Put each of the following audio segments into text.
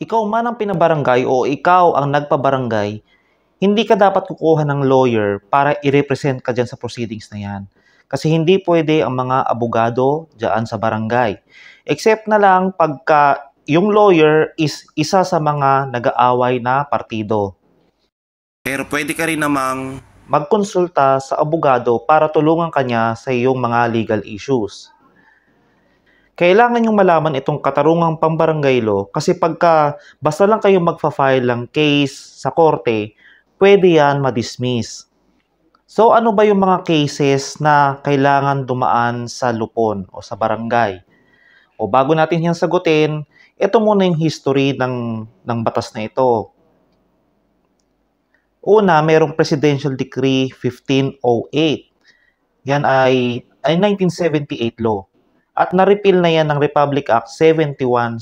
Ikaw man ang pinabarangay o ikaw ang nagpabarangay, hindi ka dapat kukuha ng lawyer para i-represent ka dyan sa proceedings na yan. Kasi hindi pwede ang mga abogado dyan sa barangay. Except na lang pagka yung lawyer is isa sa mga nag-aaway na partido. Pero pwede ka rin namang magkonsulta sa abogado para tulungan kanya sa iyong mga legal issues. Kailangan yung malaman itong katarungang pambarangay law kasi pagka basta lang kayo magfa-file ng case sa korte, pwede yan ma-dismiss. So ano ba yung mga cases na kailangan dumaan sa lupon o sa barangay? O bago natin yan sagutin, ito muna yung history ng batas na ito. Una, mayroong Presidential Decree 1508. Yan ay 1978 law. At na-repeal na yan ng Republic Act 7160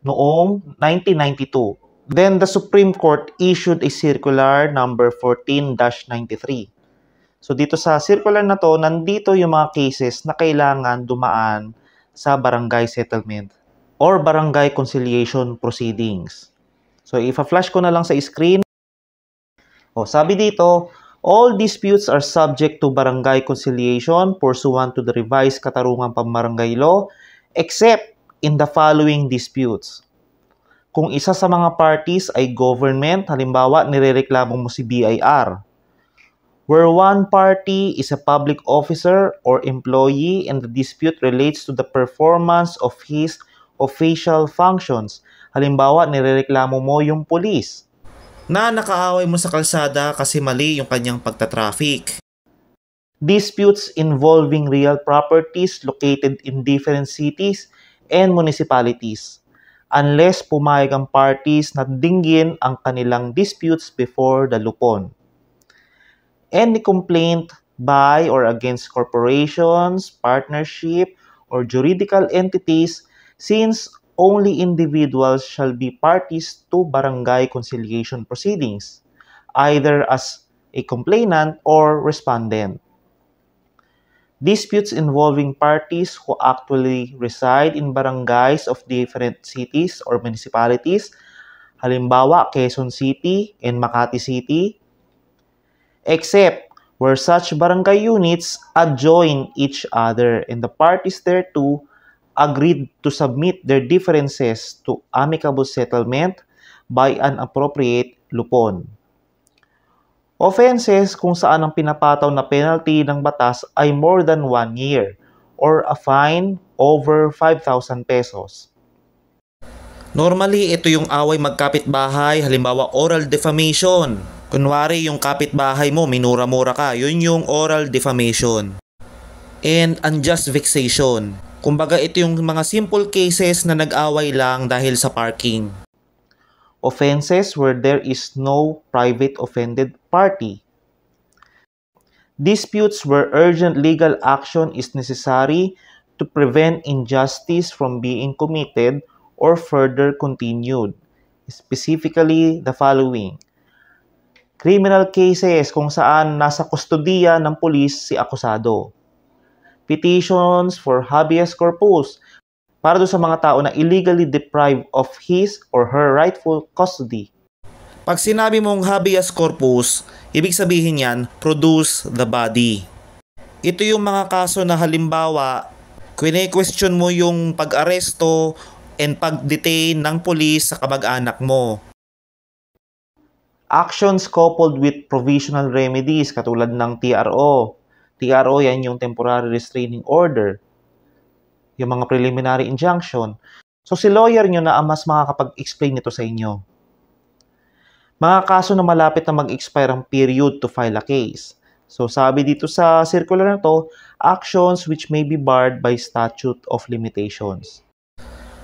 noong 1992. Then the Supreme Court issued a circular number 14-93. So dito sa circular na to, nandito yung mga cases na kailangan dumaan sa barangay settlement or barangay conciliation proceedings. So ifa-flash ko na lang sa screen. Sabi dito, all disputes are subject to barangay conciliation pursuant to the revised Katarungang Pambarangay Law except in the following disputes. Kung isa sa mga parties ay government, halimbawa nirereklamo mo si BIR. Where one party is a public officer or employee and the dispute relates to the performance of his official functions. Halimbawa, nirereklamo mo yung pulis na nakaaway mo sa kalsada kasi mali yung kanyang pagta-traffic. Disputes involving real properties located in different cities and municipalities unless pumayag ang parties na dinggin ang kanilang disputes before the lupon. Any complaint by or against corporations, partnership, or juridical entities since only individuals shall be parties to barangay conciliation proceedings, either as a complainant or respondent. Disputes involving parties who actually reside in barangays of different cities or municipalities, halimbawa Quezon City and Makati City, except where such barangay units adjoin each other and the parties thereto agreed to submit their differences to amicable settlement by an appropriate lupon. Offenses kung saan ang pinapataw na penalty ng batas ay more than 1 year or a fine over 5,000 pesos. Normally, ito yung away magkapitbahay, halimbawa oral defamation. Kunwari yung kapitbahay mo, minura-mura ka, yun yung oral defamation. And unjust vexation. Kumbaga ito yung mga simple cases na nag-away lang dahil sa parking. Offenses where there is no private offended party. Disputes where urgent legal action is necessary to prevent injustice from being committed or further continued. Specifically, the following. Criminal cases kung saan nasa kustodiya ng pulis si akusado. Petitions for habeas corpus para doon sa mga tao na illegally deprived of his or her rightful custody. Pag sinabi mong habeas corpus, ibig sabihin yan, produce the body. Ito yung mga kaso na halimbawa, kwene-question mo yung pag-aresto and pag-detain ng pulis sa kamag-anak mo. Actions coupled with provisional remedies katulad ng TRO. TRO yan yung temporary restraining order. Yung mga preliminary injunction. So si lawyer nyo na ang mas makakapag-explain nito sa inyo. Mga kaso na malapit na mag-expire ang period to file a case. So sabi dito sa circular na to, actions which may be barred by statute of limitations.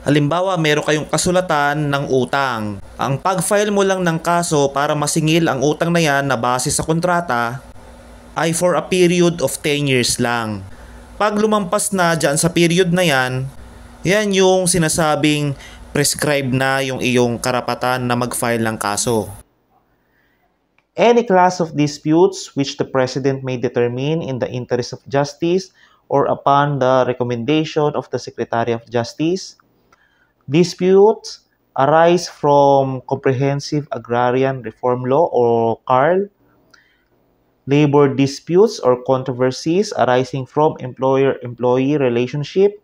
Halimbawa, meron kayong kasulatan ng utang. Ang pag-file mo lang ng kaso para masingil ang utang na yan na base sa kontrata ay for a period of 10 years lang. Pag lumampas na dyan sa period na yan, yan yung sinasabing prescribed na yung iyong karapatan na mag-file ng kaso. Any class of disputes which the President may determine in the interest of justice or upon the recommendation of the Secretary of Justice, Disputes arise from Comprehensive Agrarian Reform Law or CARL. Labor disputes or controversies arising from employer-employee relationship.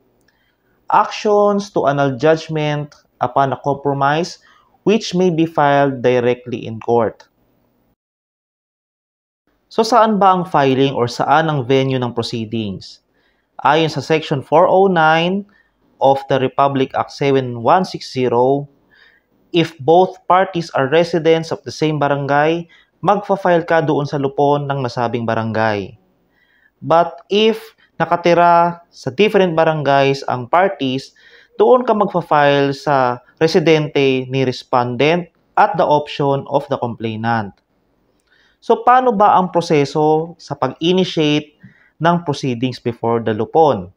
Actions to annul judgment upon a compromise which may be filed directly in court. So saan ba ang filing or saan ang venue ng proceedings? Ayon sa Section 409 of the Republic Act 7160, if both parties are residents of the same barangay, magfa-file ka doon sa lupon ng nasabing barangay. But if nakatira sa different barangays ang parties, doon ka magfa-file sa residente ni respondent at the option of the complainant. So paano ba ang proseso sa pag-initiate ng proceedings before the lupon?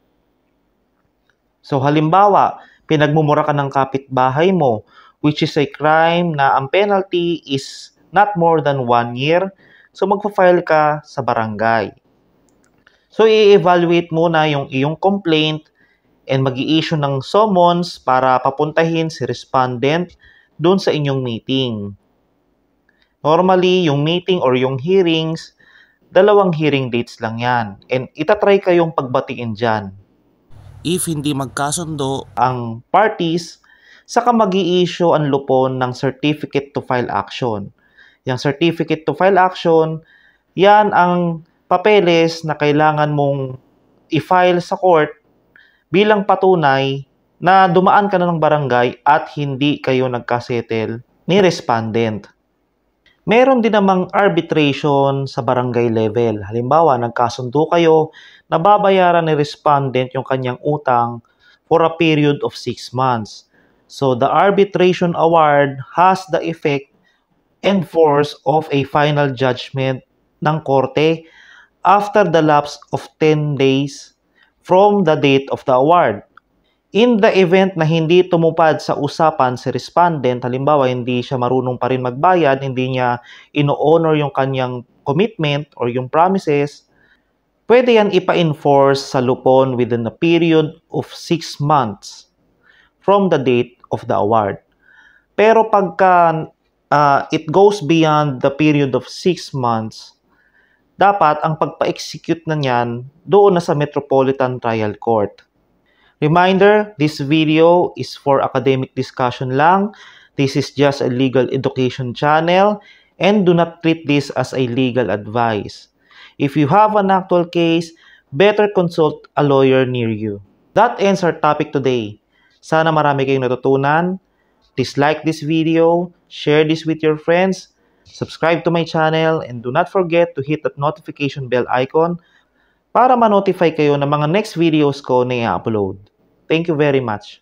So halimbawa, pinagmumura ka ng kapitbahay mo, which is a crime na ang penalty is not more than 1 year, so magpa-file ka sa barangay. So i-evaluate muna yung iyong complaint and mag-i-issue ng summons para papuntahin si respondent doon sa inyong meeting. Normally, yung meeting or yung hearings, 2 hearing dates lang yan. And itatry kayong pagbatiin dyan. If hindi magkasundo ang parties, saka mag-i-issue ang lupon ng certificate to file action. Yung certificate to file action, yan ang papeles na kailangan mong i-file sa court bilang patunay na dumaan ka na ng barangay at hindi kayo nagkasettle ni respondent. Meron din namang arbitration sa barangay level. Halimbawa, nagkasundo kayo na babayaran ni respondent yung kanyang utang for a period of 6 months. So, the arbitration award has the effect and force of a final judgment ng korte after the lapse of 10 days from the date of the award. In the event na hindi tumupad sa usapan si respondent, halimbawa hindi siya marunong pa rin magbayad, hindi niya ino-honor yung kanyang commitment or yung promises, pwede yan ipa-enforce sa lupon within a period of 6 months from the date of the award. Pero pagka it goes beyond the period of 6 months, dapat ang pagpa-execute na niyan doon na sa Metropolitan Trial Court. Reminder, this video is for academic discussion lang. This is just a legal education channel and do not treat this as a legal advice. If you have an actual case, better consult a lawyer near you. That ends our topic today. Sana marami kayong natutunan. Please like this video, share this with your friends, subscribe to my channel, and do not forget to hit that notification bell icon para ma-notify kayo ng mga next videos ko na i-upload. Thank you very much.